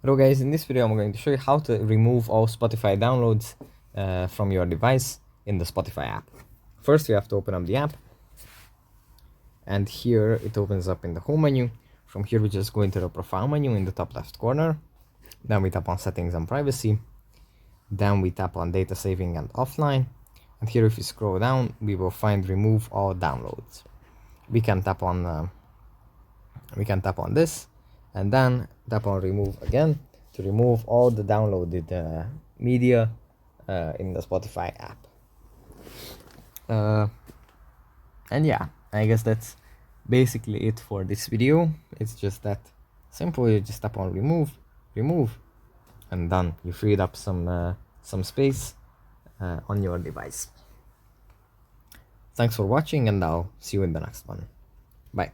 Hello guys, in this video I'm going to show you how to remove all Spotify downloads from your device in the Spotify app. First you have to open up the app, and here it opens up in the home menu. From here we just go into the profile menu in the top left corner. Then we tap on settings and privacy. Then we tap on data saving and offline. And here if you scroll down we will find remove all downloads. We can tap on this and then tap on remove again to remove all the downloaded media in the Spotify app. And yeah, I guess that's basically it for this video. It's just that simple. You just tap on remove, and done. You freed up some space on your device. Thanks for watching, and I'll see you in the next one. Bye.